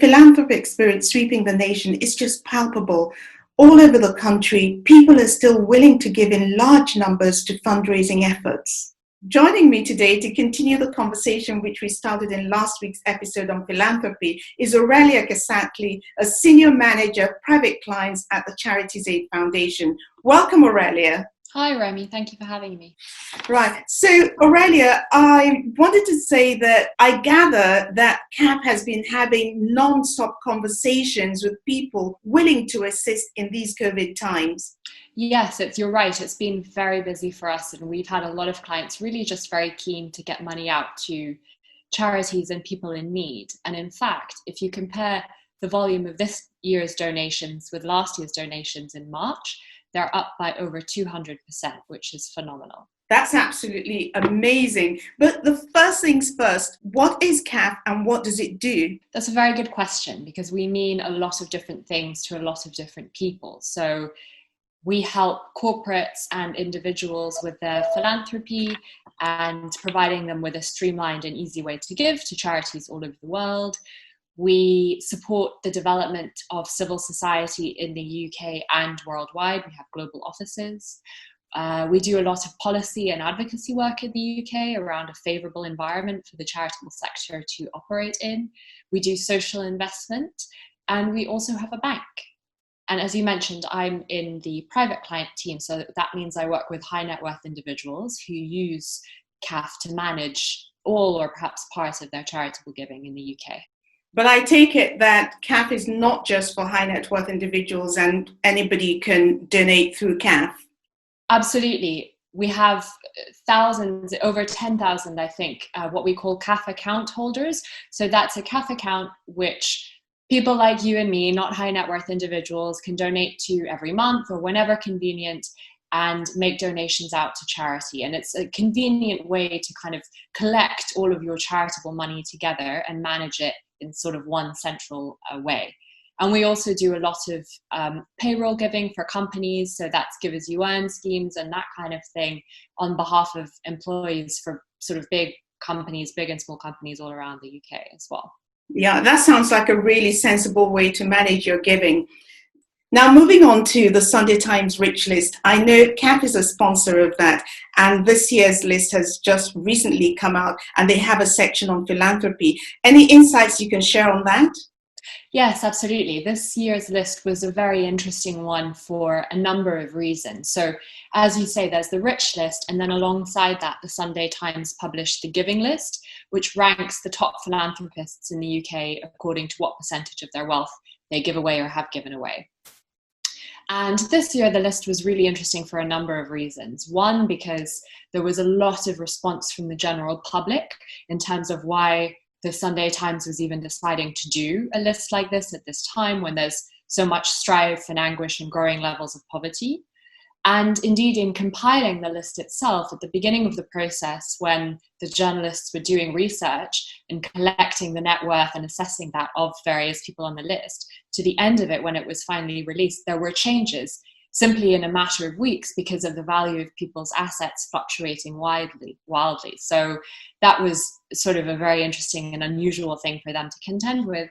philanthropic spirit sweeping the nation is just palpable. All over the country, people are still willing to give in large numbers to fundraising efforts. Joining me today to continue the conversation which we started in last week's episode on philanthropy is Aurelia Kassatly, a senior manager of private clients at the Charities Aid Foundation. Welcome, Aurelia. Hi, Remi. Thank you for having me. Right. So, Aurelia, I wanted to say that I gather that CAF has been having non-stop conversations with people willing to assist in these COVID times. Yes, you're right. It's been very busy for us, and we've had a lot of clients really just very keen to get money out to charities and people in need. And in fact, if you compare the volume of this year's donations with last year's donations in March, they're up by over 200%, which is phenomenal. That's absolutely amazing. But the first things first, what is CAF and what does it do? That's a very good question, because we mean a lot of different things to a lot of different people. So we help corporates and individuals with their philanthropy and providing them with a streamlined and easy way to give to charities all over the world. We support the development of civil society in the UK and worldwide. We have global offices. We do a lot of policy and advocacy work in the UK around a favourable environment for the charitable sector to operate in. We do social investment, and we also have a bank. And as you mentioned, I'm in the private client team, so that means I work with high net worth individuals who use CAF to manage all or perhaps part of their charitable giving in the UK. But I take it that CAF is not just for high net worth individuals and anybody can donate through CAF. Absolutely. We have thousands, over 10,000, I think, what we call CAF account holders. So that's a CAF account which people like you and me, not high net worth individuals, can donate to every month or whenever convenient and make donations out to charity. And it's a convenient way to kind of collect all of your charitable money together and manage it in sort of one central way. And we also do a lot of payroll giving for companies. So that's give as you earn schemes and that kind of thing on behalf of employees for sort of big companies, big and small companies all around the UK as well. Yeah, that sounds like a really sensible way to manage your giving. Now, moving on to the Sunday Times Rich List. I know CAF is a sponsor of that, and this year's list has just recently come out, and they have a section on philanthropy. Any insights you can share on that? Yes, absolutely. This year's list was a very interesting one for a number of reasons. So, as you say, there's the Rich List, and then alongside that, the Sunday Times published the Giving List, which ranks the top philanthropists in the UK according to what percentage of their wealth they give away or have given away. And this year, the list was really interesting for a number of reasons. One, because there was a lot of response from the general public in terms of why the Sunday Times was even deciding to do a list like this at this time when there's so much strife and anguish and growing levels of poverty. And indeed, in compiling the list itself, at the beginning of the process, when the journalists were doing research and collecting the net worth and assessing that of various people on the list, to the end of it, when it was finally released, there were changes simply in a matter of weeks because of the value of people's assets fluctuating wildly. So that was sort of a very interesting and unusual thing for them to contend with.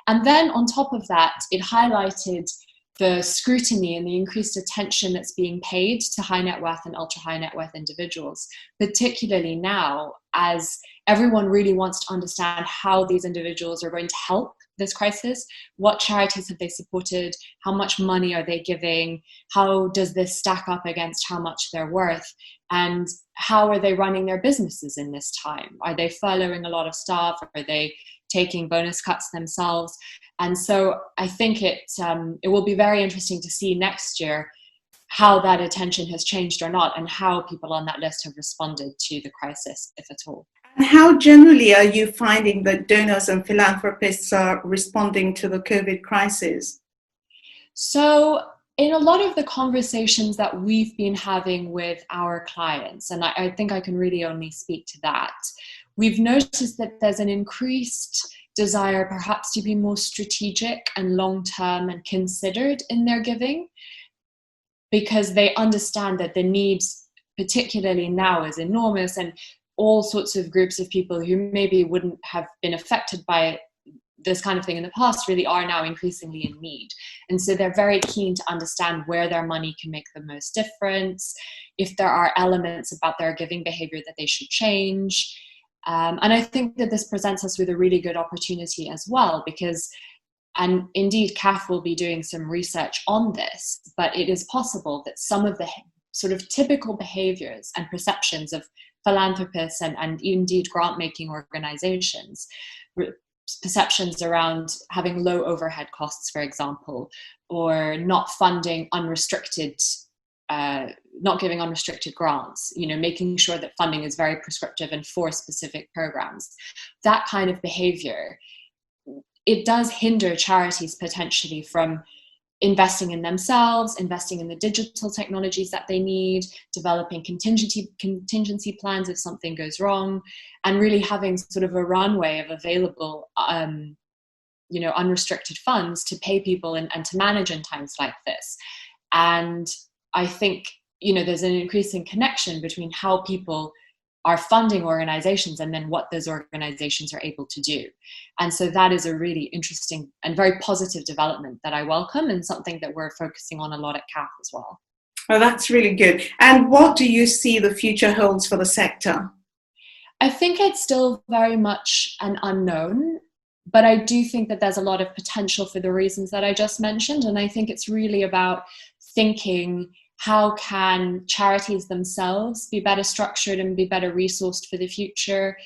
And then on top of that, it highlighted the scrutiny and the increased attention that's being paid to high net worth and ultra high net worth individuals, particularly now as everyone really wants to understand how these individuals are going to help this crisis. What charities have they supported? How much money are they giving? How does this stack up against how much they're worth? And how are they running their businesses in this time? Are they furloughing a lot of staff? Are they taking bonus cuts themselves? And so I think it will be very interesting to see next year how that attention has changed or not, and how people on that list have responded to the crisis, if at all. And how generally are you finding that donors and philanthropists are responding to the COVID crisis? So in a lot of the conversations that we've been having with our clients, and I think I can really only speak to that, we've noticed that there's an increased desire perhaps to be more strategic and long-term and considered in their giving, because they understand that the needs, particularly now, is enormous, and all sorts of groups of people who maybe wouldn't have been affected by this kind of thing in the past really are now increasingly in need. And so they're very keen to understand where their money can make the most difference, if there are elements about their giving behavior that they should change. And I think that this presents us with a really good opportunity as well, because, and indeed CAF will be doing some research on this, but it is possible that some of the sort of typical behaviors and perceptions of philanthropists and indeed grant-making organizations, perceptions around having low overhead costs, for example, or not funding unrestricted, not giving unrestricted grants, making sure that funding is very prescriptive and for specific programs. That kind of behavior, it does hinder charities potentially from investing in themselves, investing in the digital technologies that they need, developing contingency plans if something goes wrong, and really having sort of a runway of available, unrestricted funds to pay people and to manage in times like this. And I think, there's an increasing connection between how people are funding organizations and then what those organizations are able to do. And so that is a really interesting and very positive development that I welcome, and something that we're focusing on a lot at CAF as well. Oh, that's really good. And what do you see the future holds for the sector? I think it's still very much an unknown, but I do think that there's a lot of potential for the reasons that I just mentioned. And I think it's really about thinking, how can charities themselves be better structured and be better resourced for the future?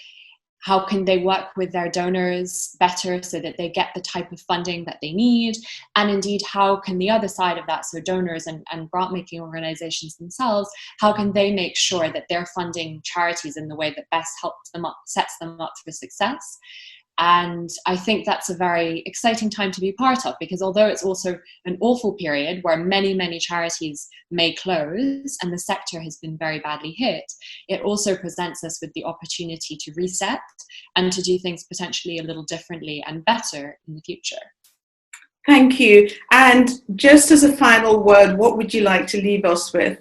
How can they work with their donors better so that they get the type of funding that they need? And indeed, how can the other side of that, so donors and grant-making organizations themselves, how can they make sure that they're funding charities in the way that best helps them up, sets them up for success? And I think that's a very exciting time to be part of, because although it's also an awful period where many, many charities may close and the sector has been very badly hit, it also presents us with the opportunity to reset and to do things potentially a little differently and better in the future. Thank you. And just as a final word, what would you like to leave us with?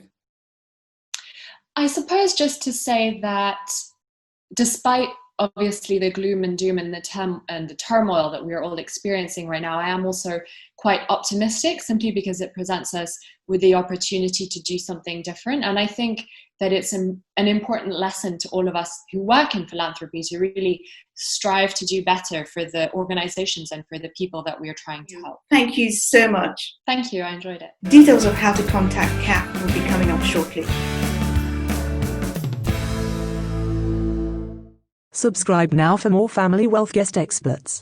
I suppose just to say that despite obviously the gloom and doom and the turmoil that we're all experiencing right now, I am also quite optimistic, simply because it presents us with the opportunity to do something different. And I think that it's an important lesson to all of us who work in philanthropy to really strive to do better for the organizations and for the people that we are trying to help. Thank you so much. Thank you, I enjoyed it. Details of how to contact CAF will be coming up shortly. Subscribe now for more Family Wealth Guest Experts.